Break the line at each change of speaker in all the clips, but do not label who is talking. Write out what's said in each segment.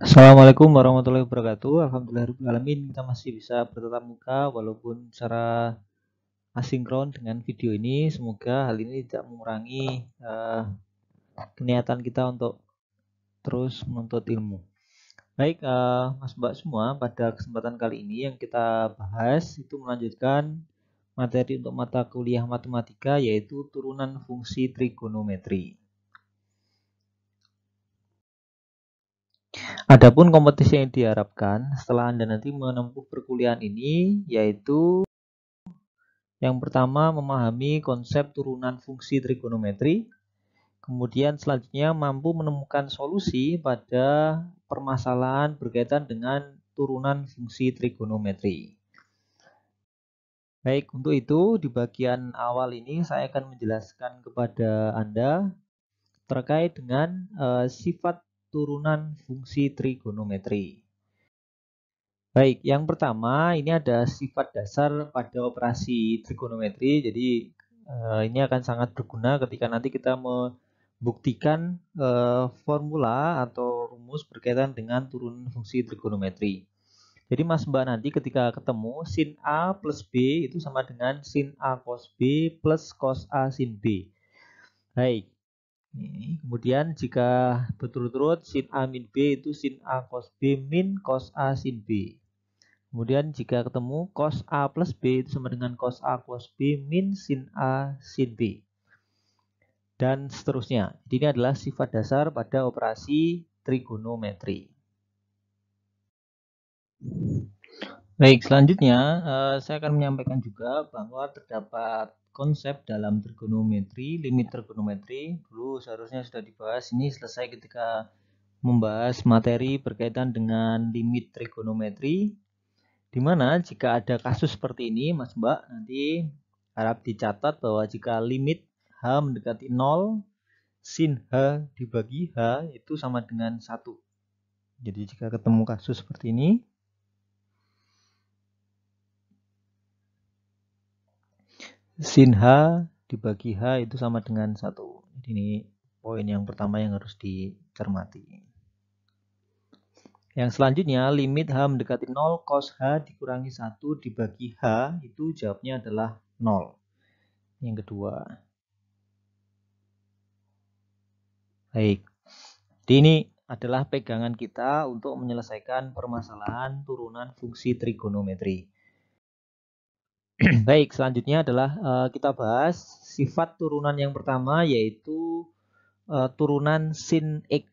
Assalamualaikum warahmatullahi wabarakatuh. Alhamdulillahirrahmanirrahim. Kita masih bisa bertatap muka walaupun secara asinkron dengan video ini. Semoga hal ini tidak mengurangi keniatan kita untuk terus menuntut ilmu. Baik, Mas Mbak semua, pada kesempatan kali ini yang kita bahas itu melanjutkan materi untuk mata kuliah matematika yaitu turunan fungsi trigonometri. Adapun kompetisi yang diharapkan setelah Anda nanti menempuh perkuliahan ini yaitu yang pertama memahami konsep turunan fungsi trigonometri, kemudian selanjutnya mampu menemukan solusi pada permasalahan berkaitan dengan turunan fungsi trigonometri. Baik, untuk itu di bagian awal ini saya akan menjelaskan kepada Anda terkait dengan sifat turunan fungsi trigonometri. Baik, yang pertama ini ada sifat dasar pada operasi trigonometri. Jadi ini akan sangat berguna ketika nanti kita membuktikan formula atau rumus berkaitan dengan turunan fungsi trigonometri. Jadi Mas Mbak nanti ketika ketemu sin A plus B itu sama dengan sin A cos B plus cos A sin B. Baik. Kemudian jika berturut-turut sin A min B itu sin A cos B min cos A sin B. Kemudian jika ketemu cos A plus B itu sama dengan cos A cos B min sin A sin B. Dan seterusnya. Jadi ini adalah sifat dasar pada operasi trigonometri. Baik, selanjutnya saya akan menyampaikan juga bahwa terdapat konsep dalam trigonometri, limit trigonometri. Dulu seharusnya sudah dibahas, ini selesai ketika membahas materi berkaitan dengan limit trigonometri. Di mana jika ada kasus seperti ini, Mas Mbak, nanti harap dicatat bahwa jika limit H mendekati 0, sin H dibagi H itu sama dengan 1. Jadi jika ketemu kasus seperti ini, sin H dibagi H itu sama dengan 1. Jadi ini poin yang pertama yang harus dicermati. Yang selanjutnya, limit H mendekati 0, cos H dikurangi 1 dibagi H, itu jawabnya adalah 0. Yang kedua. Baik. Jadi ini adalah pegangan kita untuk menyelesaikan permasalahan turunan fungsi trigonometri. Baik, selanjutnya adalah kita bahas sifat turunan yang pertama yaitu turunan sin X.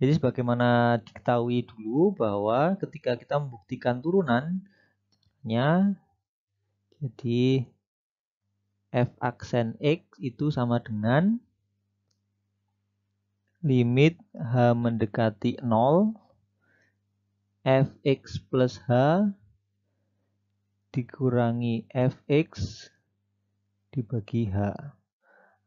Jadi sebagaimana diketahui dulu bahwa ketika kita membuktikan turunannya, jadi f aksen X itu sama dengan limit H mendekati 0 fx plus H dikurangi fx dibagi H.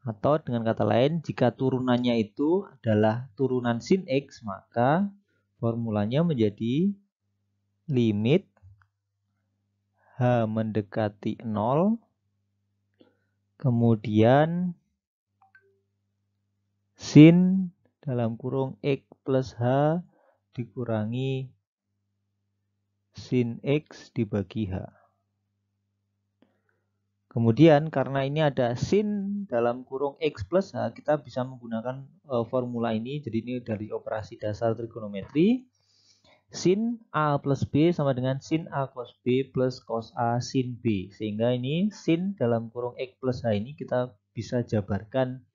Atau dengan kata lain, jika turunannya itu adalah turunan sin X, maka formulanya menjadi limit H mendekati 0, kemudian sin dalam kurung X plus H dikurangi sin X dibagi H. Kemudian karena ini ada sin dalam kurung X plus H, kita bisa menggunakan formula ini. Jadi ini dari operasi dasar trigonometri. Sin A plus B sama dengan sin A cos B plus cos A sin B. Sehingga ini sin dalam kurung X plus H ini kita bisa jabarkan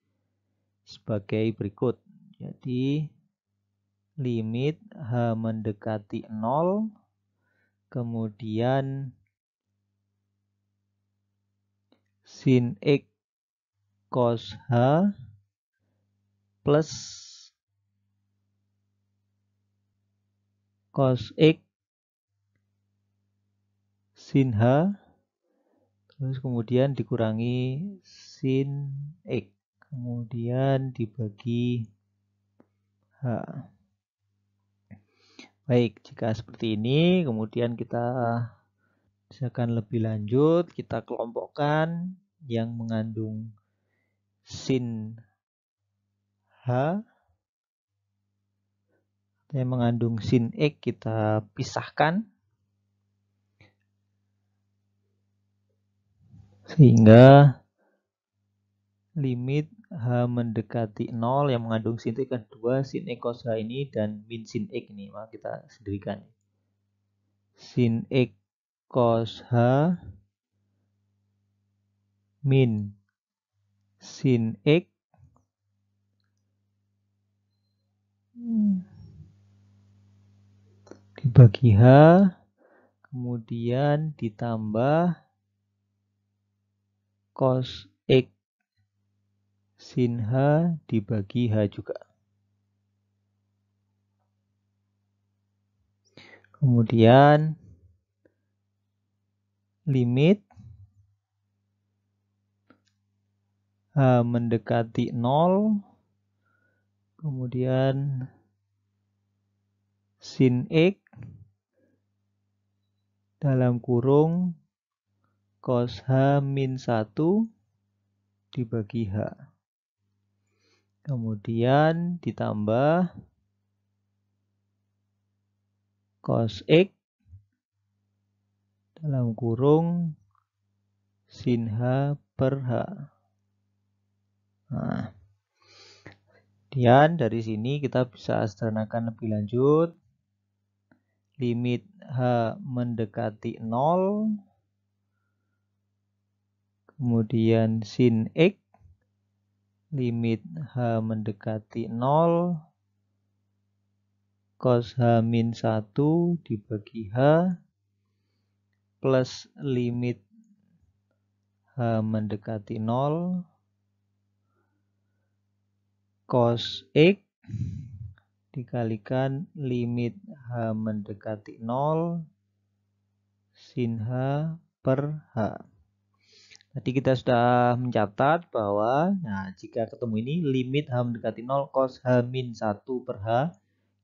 sebagai berikut. Jadi limit H mendekati 0, kemudian sin X cos H plus cos X sin H, terus kemudian dikurangi sin X, kemudian dibagi H. Baik, jika seperti ini, kemudian kita akan lebih lanjut, kita kelompokkan yang mengandung sin H yang mengandung sin X kita pisahkan sehingga limit H mendekati 0 yang mengandung sin X kan 2 sin X cos H ini dan min sin X ini, maka kita sendirikan sin X cos H min sin X dibagi H, kemudian ditambah cos X sin H dibagi H juga. Kemudian limit H mendekati 0, kemudian sin X dalam kurung cos H min 1 dibagi H. Kemudian ditambah cos X dalam kurung sin H per H. Nah, kemudian dari sini kita bisa sederhanakan lebih lanjut. Limit H mendekati 0, kemudian sin X, limit H mendekati 0, cos H min 1 dibagi H, plus limit H mendekati 0, cos X dikalikan limit H mendekati 0, sin H per H. Tadi kita sudah mencatat bahwa jika ketemu ini limit H mendekati 0 cos H min 1 per H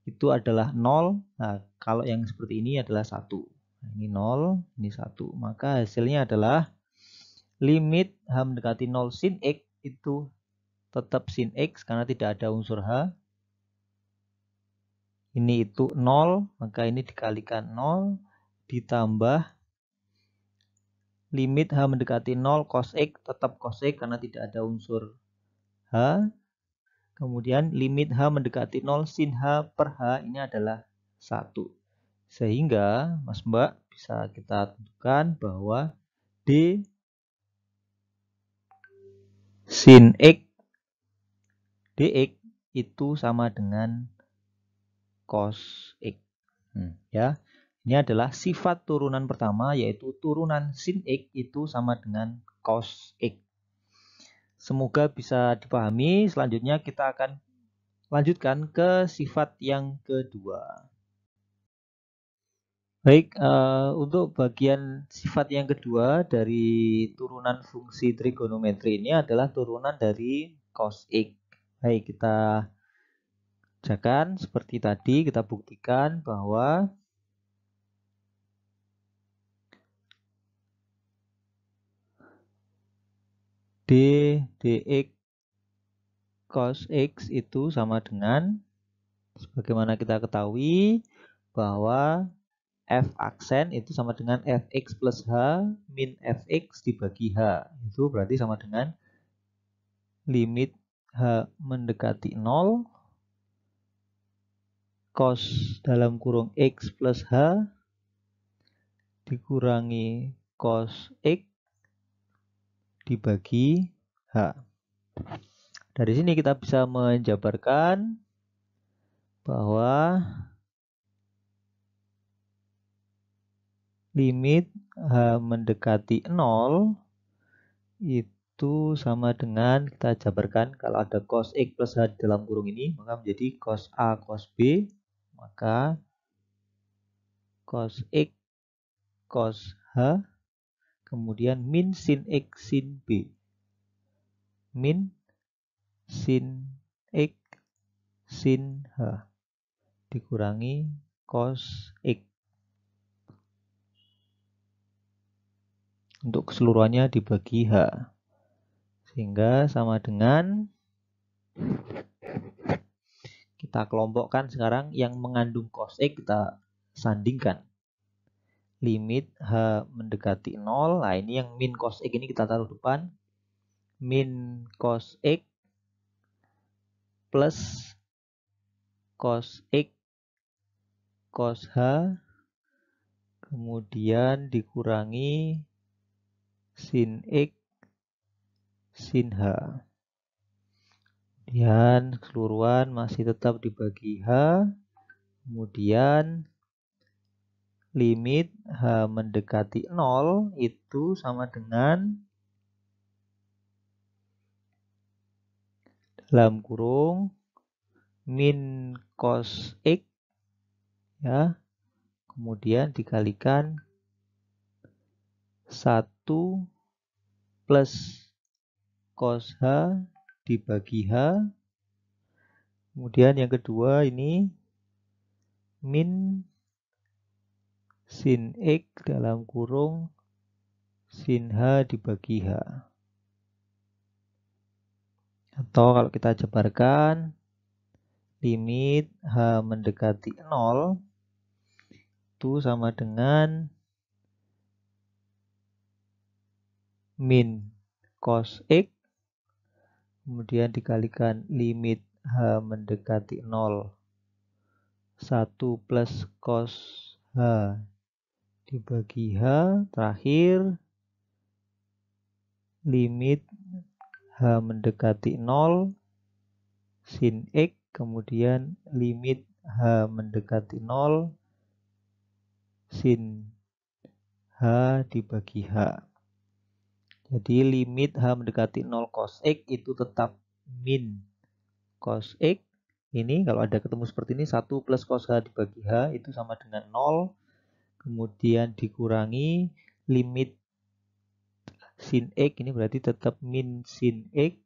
itu adalah 0. Nah, kalau yang seperti ini adalah 1. Nah, ini 0, ini 1. Maka hasilnya adalah limit H mendekati 0 sin X itu tetap sin X karena tidak ada unsur H. Ini itu 0, maka ini dikalikan 0 ditambah limit H mendekati 0 cos X tetap cos X karena tidak ada unsur H. Kemudian limit H mendekati 0 sin H per H ini adalah 1. Sehingga Mas Mbak bisa kita tentukan bahwa D sin X dx itu sama dengan cos X. Ya. Ini adalah sifat turunan pertama, yaitu turunan sin X itu sama dengan cos X. Semoga bisa dipahami. Selanjutnya kita akan lanjutkan ke sifat yang kedua. Baik, untuk bagian sifat yang kedua dari turunan fungsi trigonometri ini adalah turunan dari cos X. Baik, kita kerjakan seperti tadi, kita buktikan bahwa D dx cos X itu sama dengan, sebagaimana kita ketahui, bahwa F aksen itu sama dengan Fx plus H min Fx dibagi H. Itu berarti sama dengan limit H mendekati 0 cos dalam kurung X plus H dikurangi cos X dibagi H. Dari sini kita bisa menjabarkan bahwa limit H mendekati 0 itu sama dengan, kita jabarkan kalau ada cos X plus H dalam kurung ini, maka menjadi cos A cos B, maka cos X cos H, kemudian min sin X sin B, min sin X sin H dikurangi cos X. Untuk keseluruhannya dibagi H. Sehingga sama dengan, kita kelompokkan sekarang, yang mengandung cos X kita sandingkan. Limit H mendekati 0. Nah, ini yang min cos X ini kita taruh depan. Min cos X plus cos X cos H, kemudian dikurangi sin X sin H. Kemudian keseluruhan masih tetap dibagi H. Kemudian limit H mendekati 0 itu sama dengan dalam kurung min cos X ya, kemudian dikalikan 1 plus cos H dibagi H. Kemudian yang kedua ini min sin X dalam kurung sin H dibagi H. Atau kalau kita jabarkan, limit H mendekati 0 itu sama dengan min cos X, kemudian dikalikan limit H mendekati 0, 1 plus cos H dibagi H, terakhir limit H mendekati 0 sin X, kemudian limit H mendekati 0 sin H dibagi H. Jadi limit H mendekati 0 cos X itu tetap min cos X. Ini kalau ada ketemu seperti ini, 1 plus cos H dibagi H itu sama dengan 0. Kemudian dikurangi limit sin X, ini berarti tetap min sin X.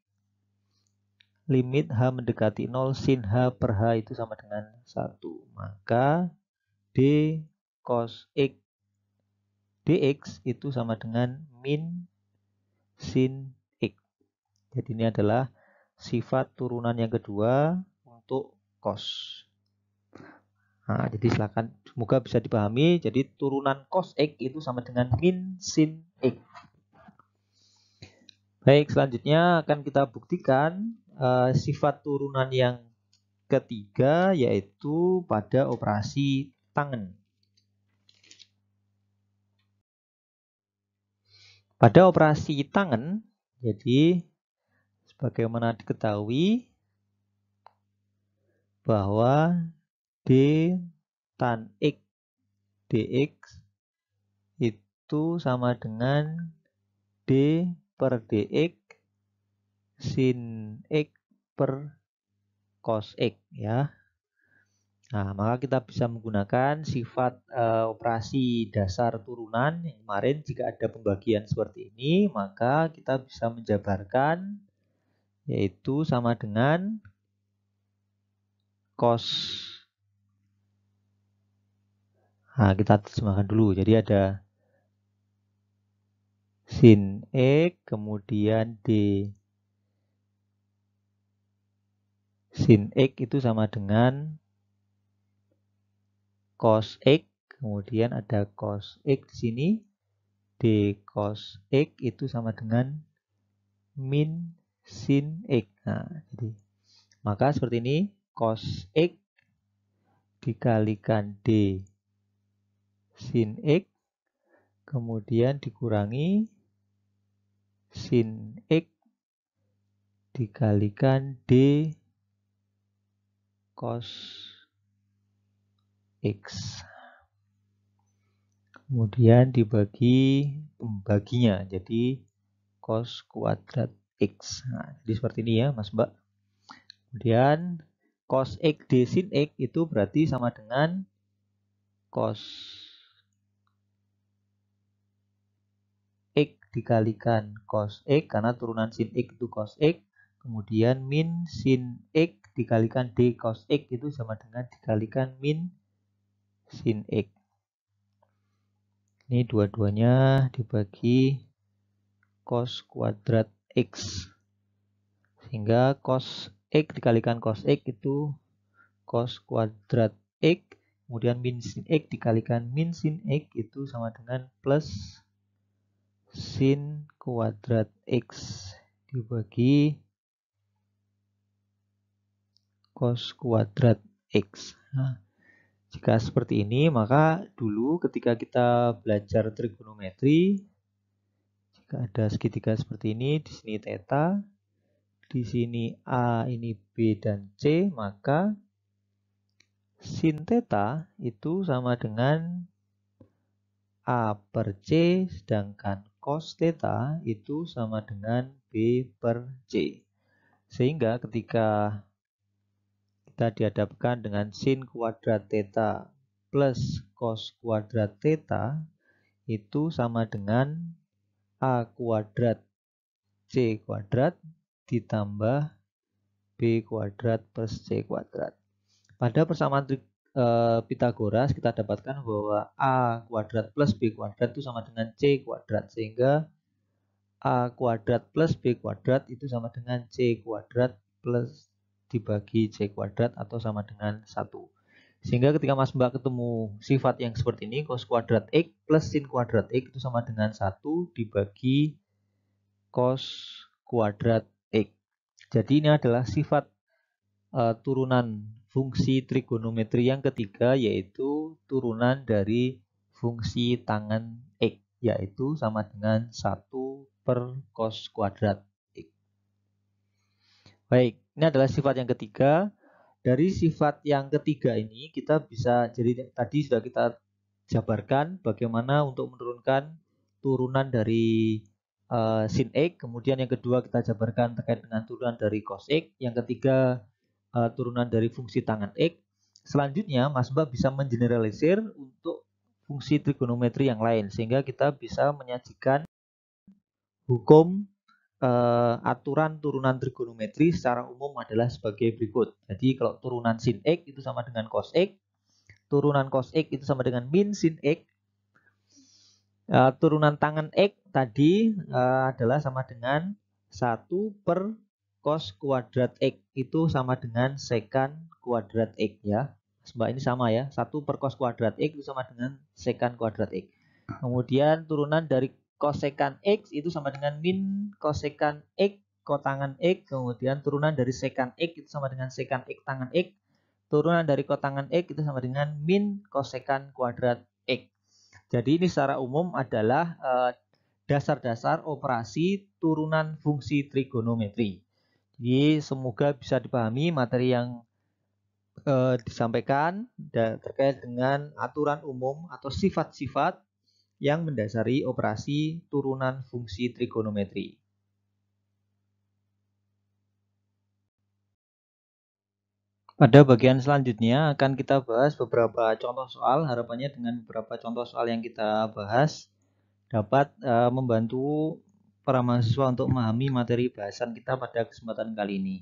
Limit H mendekati 0 sin H per H itu sama dengan 1. Maka D cos X dx itu sama dengan min sin X. Jadi ini adalah sifat turunan yang kedua untuk cos. Nah, jadi silakan, semoga bisa dipahami. Jadi turunan cos X itu sama dengan min sin X. Baik, selanjutnya akan kita buktikan sifat turunan yang ketiga, yaitu pada operasi tangen. Pada operasi tangen, jadi sebagaimana diketahui bahwa D tan X dx itu sama dengan D per dx sin X per cos X ya. Nah, maka kita bisa menggunakan sifat operasi dasar turunan yang kemarin. Jika ada pembagian seperti ini, maka kita bisa menjabarkan, yaitu sama dengan cos. Nah, kita terjemahkan dulu. Jadi ada sin X, kemudian D sin X itu sama dengan cos X, kemudian ada cos X di sini, D cos X itu sama dengan min sin X. Nah, jadi maka seperti ini, cos X dikalikan D sin X, kemudian dikurangi sin X dikalikan D cos X. Kemudian dibagi pembaginya, jadi cos kuadrat X. Nah, jadi seperti ini ya Mas Mbak. Kemudian cos X D sin X itu berarti sama dengan cos X dikalikan cos X, karena turunan sin X itu cos X. Kemudian min sin X dikalikan D cos X itu sama dengan dikalikan min sin X. Ini dua-duanya dibagi cos kuadrat X. Sehingga cos X dikalikan cos X itu cos kuadrat X, kemudian min sin X dikalikan min sin X itu sama dengan plus sin kuadrat X dibagi cos kuadrat X. Nah, jika seperti ini, maka dulu ketika kita belajar trigonometri, jika ada segitiga seperti ini, di sini theta, di sini A, ini B dan C, maka sin theta itu sama dengan A per C, sedangkan cos theta itu sama dengan B per C. Sehingga ketika kita dihadapkan dengan sin kuadrat theta plus cos kuadrat theta itu sama dengan A kuadrat C kuadrat ditambah B kuadrat plus C kuadrat. Pada persamaan Pitagoras kita dapatkan bahwa A kuadrat plus B kuadrat itu sama dengan C kuadrat, sehingga A kuadrat plus B kuadrat itu sama dengan C kuadrat plus dibagi C kuadrat atau sama dengan 1. Sehingga ketika Mas Mbak ketemu sifat yang seperti ini, cos kuadrat X plus sin kuadrat X itu sama dengan 1 dibagi cos kuadrat X. Jadi ini adalah sifat turunan fungsi trigonometri yang ketiga, yaitu turunan dari fungsi tangen X, yaitu sama dengan 1 per cos kuadrat X. Baik, ini adalah sifat yang ketiga. Dari sifat yang ketiga ini kita bisa, jadi tadi sudah kita jabarkan bagaimana untuk menurunkan turunan dari sin X. Kemudian yang kedua kita jabarkan terkait dengan turunan dari cos X. Yang ketiga turunan dari fungsi tangen X. Selanjutnya Mas Mbak bisa mengeneralisir untuk fungsi trigonometri yang lain, sehingga kita bisa menyajikan hukum aturan turunan trigonometri secara umum adalah sebagai berikut. Jadi kalau turunan sin X itu sama dengan cos X, turunan cos X itu sama dengan min sin X, turunan tangen X tadi adalah sama dengan 1 per cos kuadrat X itu sama dengan secant kuadrat X ya. Mbak ini sama ya, 1 per cos kuadrat X itu sama dengan secant kuadrat X. Kemudian turunan dari kosekan X itu sama dengan min kosekan X kotangan X. Kemudian turunan dari sekan X itu sama dengan sekan X tangan X. Turunan dari kotangan X itu sama dengan min kosekan kuadrat X. Jadi ini secara umum adalah dasar-dasar operasi turunan fungsi trigonometri. Jadi semoga bisa dipahami materi yang disampaikan terkait dengan aturan umum atau sifat-sifat yang mendasari operasi turunan fungsi trigonometri. Pada bagian selanjutnya akan kita bahas beberapa contoh soal. Harapannya dengan beberapa contoh soal yang kita bahas dapat membantu para mahasiswa untuk memahami materi bahasan kita pada kesempatan kali ini.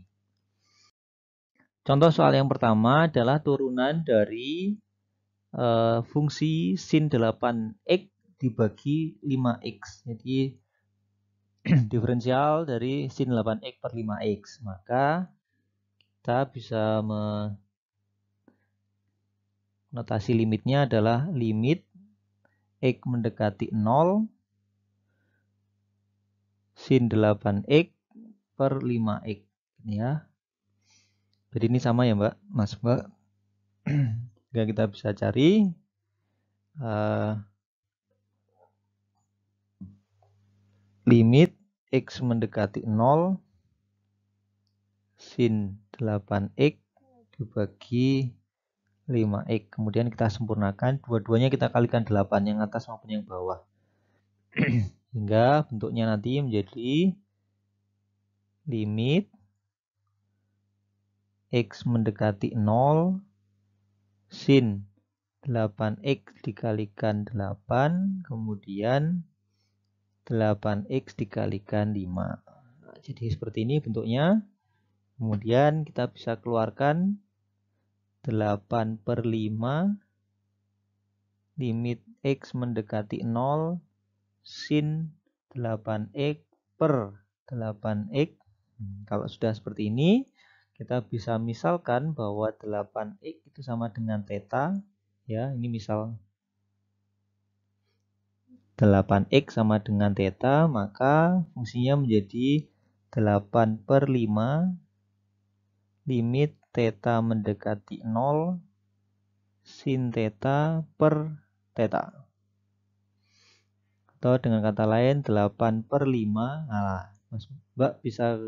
Contoh soal yang pertama adalah turunan dari fungsi sin 8x dibagi 5x. Jadi diferensial dari sin 8x per 5x. Maka kita bisa notasi limitnya adalah limit x mendekati 0 sin 8x per 5x. Ini ya. Jadi ini sama ya Mbak, Mas Mbak. Jika kita bisa cari limit x mendekati 0 sin 8x dibagi 5x. Kemudian kita sempurnakan, dua-duanya kita kalikan 8, yang atas maupun yang bawah. Hingga bentuknya nanti menjadi limit x mendekati 0 sin 8x dikalikan 8, kemudian 8x dikalikan 5. Nah, jadi seperti ini bentuknya. Kemudian kita bisa keluarkan 8 per 5 limit x mendekati 0 sin 8x per 8x. Kalau sudah seperti ini, kita bisa misalkan bahwa 8x itu sama dengan theta. Ya, ini misal 8x sama dengan theta, maka fungsinya menjadi 8/5 limit theta mendekati 0 sin theta per theta. Atau dengan kata lain 8/5. Nah, Mbak bisa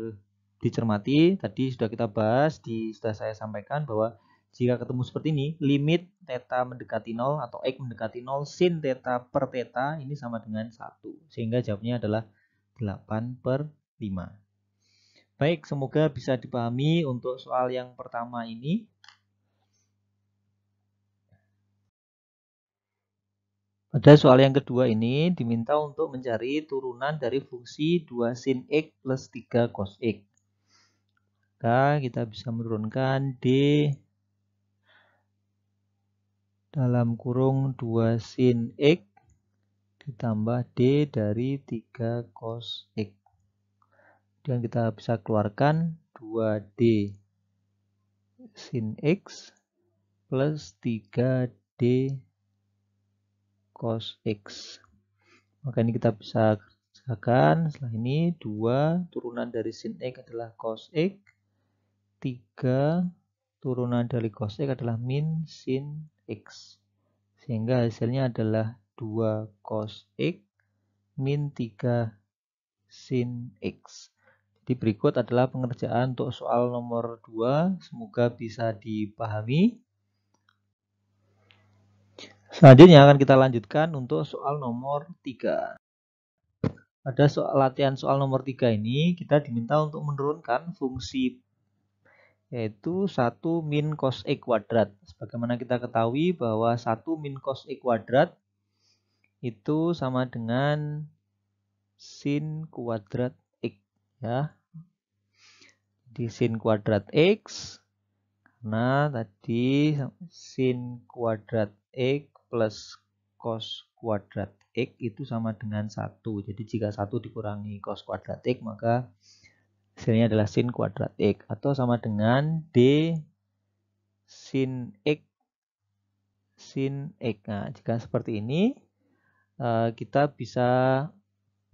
dicermati, tadi sudah kita bahas, sudah saya sampaikan bahwa jika ketemu seperti ini, limit theta mendekati 0 atau x mendekati 0 sin theta per theta ini sama dengan 1. Sehingga jawabnya adalah 8/5. Baik, semoga bisa dipahami untuk soal yang pertama ini. Pada soal yang kedua ini diminta untuk mencari turunan dari fungsi 2 sin x plus 3 cos x. Maka kita bisa menurunkan D dalam kurung 2 sin x ditambah D dari 3 cos x. Dan kita bisa keluarkan 2D sin x plus 3D cos x. Maka ini kita bisa kerjakan. Setelah ini 2 turunan dari sin x adalah cos x. 3 turunan dari cos x adalah min sin x. Sehingga hasilnya adalah 2 cos x min 3 sin x. Jadi berikut adalah pengerjaan untuk soal nomor 2. Semoga bisa dipahami. Selanjutnya akan kita lanjutkan untuk soal nomor 3. Pada latihan soal nomor 3 ini kita diminta untuk menurunkan fungsi yaitu 1 min cos x kuadrat. Sebagaimana kita ketahui bahwa 1 min cos x kuadrat itu sama dengan sin kuadrat x, ya. Di sin kuadrat x, karena tadi sin kuadrat x plus cos kuadrat x itu sama dengan 1. Jadi jika 1 dikurangi cos kuadrat x, maka hasilnya adalah sin kuadrat x. Atau sama dengan D sin x sin x. Nah, jika seperti ini, kita bisa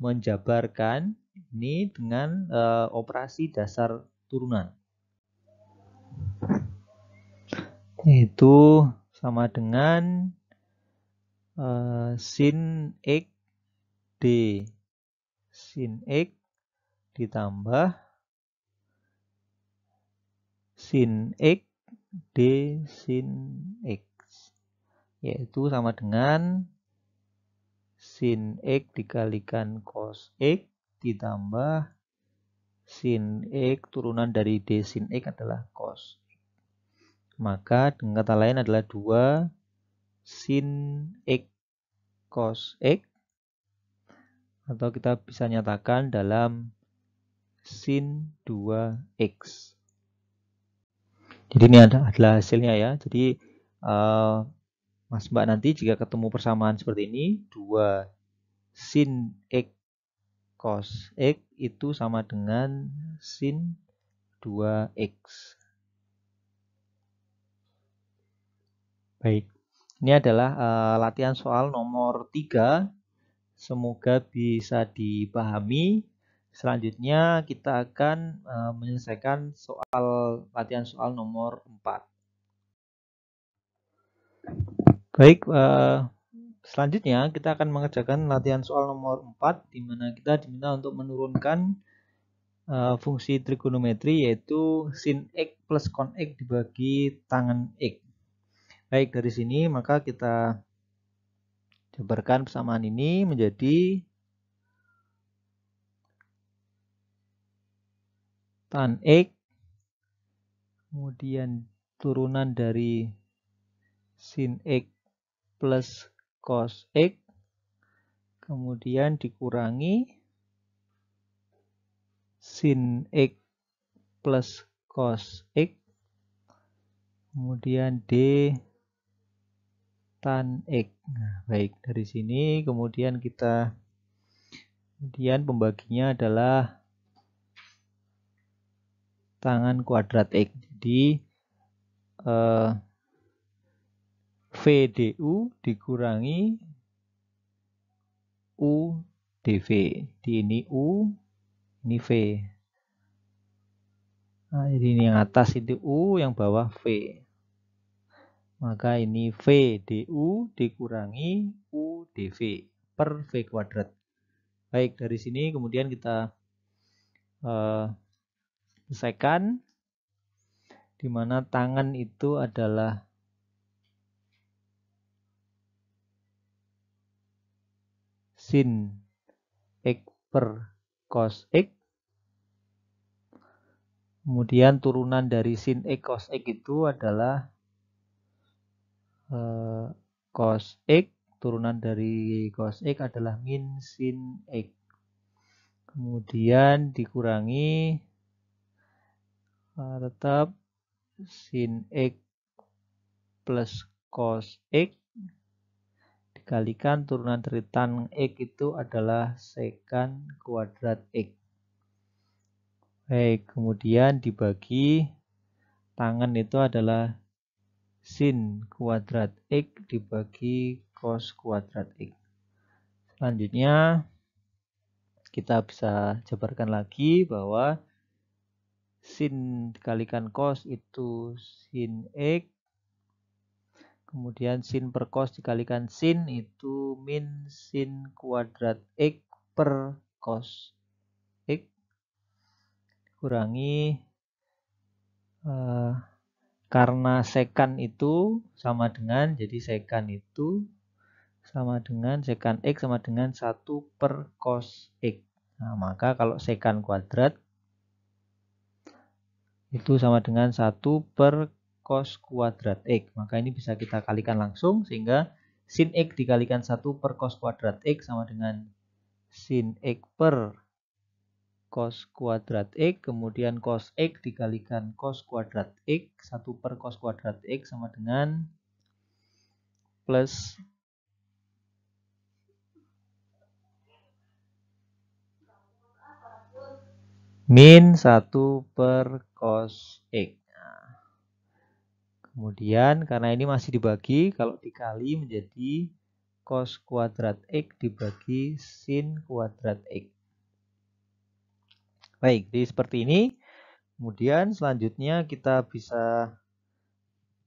menjabarkan ini dengan operasi dasar turunan. Itu sama dengan sin x D sin x ditambah sin x D sin x, yaitu sama dengan sin x dikalikan cos x ditambah sin x turunan dari D sin x adalah cos. Maka dengan kata lain adalah 2 sin x cos x, atau kita bisa nyatakan dalam sin 2x. Jadi ini adalah hasilnya ya. Jadi Mas Mbak nanti jika ketemu persamaan seperti ini, 2 sin x cos x itu sama dengan sin 2x. Baik, ini adalah latihan soal nomor 3. Semoga bisa dipahami. Selanjutnya kita akan menyelesaikan latihan soal nomor 4. Baik, selanjutnya kita akan mengerjakan latihan soal nomor 4, di mana kita diminta untuk menurunkan fungsi trigonometri yaitu sin x plus con x dibagi tangen x. Baik, dari sini maka kita jabarkan persamaan ini menjadi tan x, kemudian turunan dari sin x plus cos x, kemudian dikurangi sin x plus cos x, kemudian D tan x. Nah, baik, dari sini kemudian pembaginya adalah tangan kuadrat X. Jadi VDU dikurangi U dV. Di ini U, ini V. Nah, jadi ini yang atas itu U, yang bawah V. Maka ini VDU dikurangi U dV per V kuadrat. Baik, dari sini kemudian kita selesaikan, di mana tangan itu adalah sin X per cos X. Kemudian turunan dari sin X cos X itu adalah cos X. Turunan dari cos X adalah min sin X. Kemudian dikurangi tetap sin X plus cos X dikalikan turunan dari tan X itu adalah secant kuadrat X. Baik, kemudian dibagi tangan itu adalah sin kuadrat X dibagi cos kuadrat X. Selanjutnya kita bisa jabarkan lagi bahwa sin dikalikan cos itu sin X. Kemudian sin per cos dikalikan sin itu min sin kuadrat X per cos X. Kurangi karena secant itu sama dengan, jadi secant itu sama dengan secant X sama dengan 1 per cos X. Nah, maka kalau secant kuadrat itu sama dengan 1 per cos kuadrat X. Maka ini bisa kita kalikan langsung, sehingga sin X dikalikan 1 per cos kuadrat X sama dengan sin X per cos kuadrat X, kemudian cos X dikalikan cos kuadrat X, 1 per cos kuadrat X sama dengan plus min 1 per cos X. Nah, kemudian karena ini masih dibagi, kalau dikali menjadi cos kuadrat X dibagi sin kuadrat X. Baik, jadi seperti ini. Kemudian selanjutnya kita bisa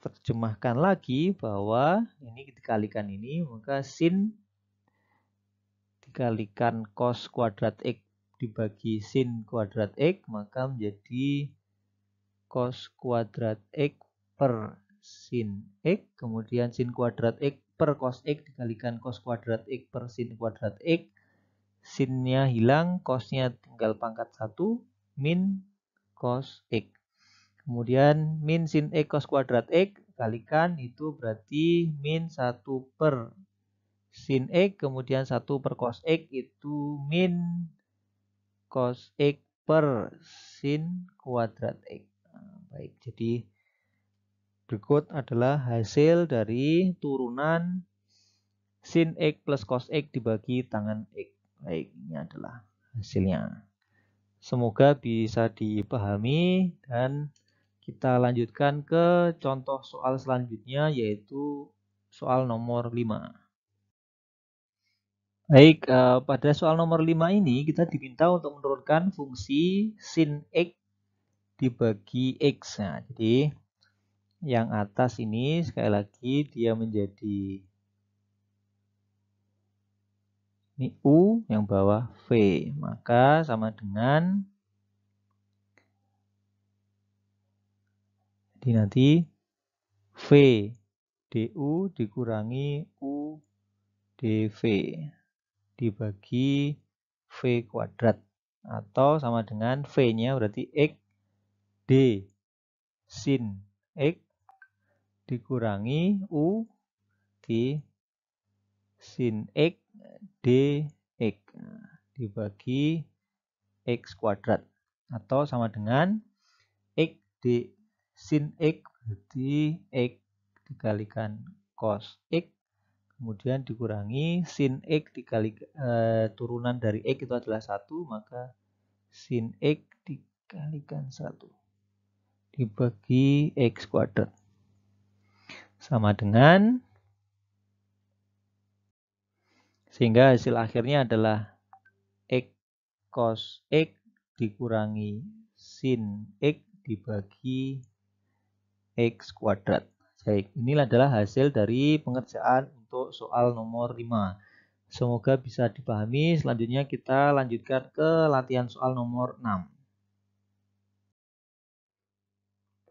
terjemahkan lagi bahwa ini dikalikan ini, maka sin dikalikan cos kuadrat X dibagi sin kuadrat X, maka menjadi cos kuadrat X per sin X, kemudian sin kuadrat X per cos X dikalikan cos kuadrat X per sin kuadrat X. Sinnya hilang, cosnya tinggal pangkat 1, min cos X. Kemudian min sin X cos kuadrat X, kalikan itu berarti min 1 per sin X, kemudian 1 per cos X itu min cos X per sin kuadrat X. Nah, baik, jadi berikut adalah hasil dari turunan sin X plus cos X dibagi tangan X. Baik, ini adalah hasilnya. Semoga bisa dipahami dan kita lanjutkan ke contoh soal selanjutnya, yaitu soal nomor 5. Baik, pada soal nomor 5 ini kita diminta untuk menurunkan fungsi sin X dibagi X. Nah, jadi yang atas ini sekali lagi dia menjadi ini U, yang bawah V. Maka sama dengan, jadi nanti V DU dikurangi U dV dibagi V kuadrat. Atau sama dengan V-nya berarti X D sin X dikurangi U di sin X dx dibagi X kuadrat. Atau sama dengan X d sin X berarti X dikalikan cos X, kemudian dikurangi sin X dikali turunan dari X itu adalah 1, maka sin X dikalikan 1. dibagi X kuadrat. Sama dengan, sehingga hasil akhirnya adalah X cos X dikurangi sin X dibagi X kuadrat. Baik, ini adalah hasil dari pengerjaan untuk soal nomor 5. Semoga bisa dipahami. Selanjutnya kita lanjutkan ke latihan soal nomor 6.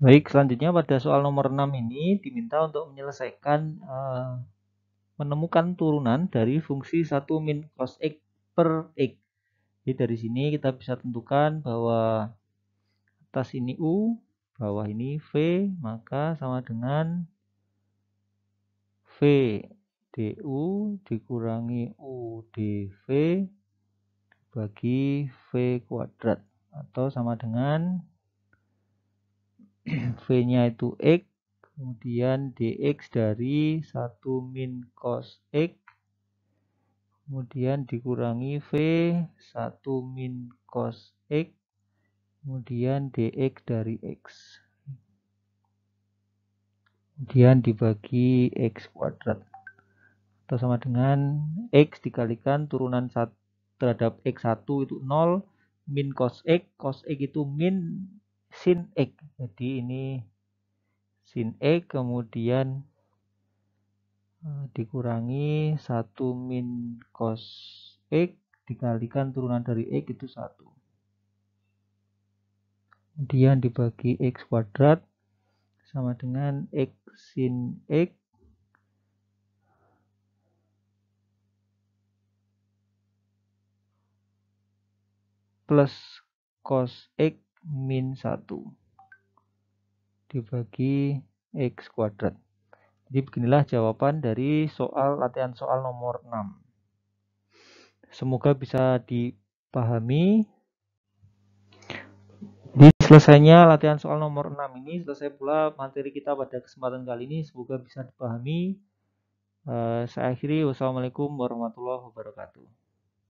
Baik, selanjutnya pada soal nomor 6 ini diminta untuk menyelesaikan menemukan turunan dari fungsi 1 min cos X per X. Jadi dari sini kita bisa tentukan bahwa atas ini U, bawah ini V, maka sama dengan V du dikurangi U dV dibagi V kuadrat. Atau sama dengan V-nya itu X, kemudian dx dari 1 min cos X, kemudian dikurangi V 1 min cos X, kemudian dx dari X, kemudian dibagi X kuadrat. Atau sama dengan X dikalikan turunan terhadap X1 itu 0, min cos X itu min sin X. Jadi ini sin X, kemudian dikurangi 1 min cos X dikalikan turunan dari X itu 1. Kemudian dibagi X kuadrat sama dengan X sin X plus cos X min 1 dibagi X kuadrat. Jadi beginilah jawaban dari latihan soal nomor 6. Semoga bisa dipahami. Di selesainya latihan soal nomor 6 ini, selesai pula materi kita pada kesempatan kali ini. Semoga bisa dipahami. Saya akhiri. Wassalamualaikum warahmatullahi wabarakatuh.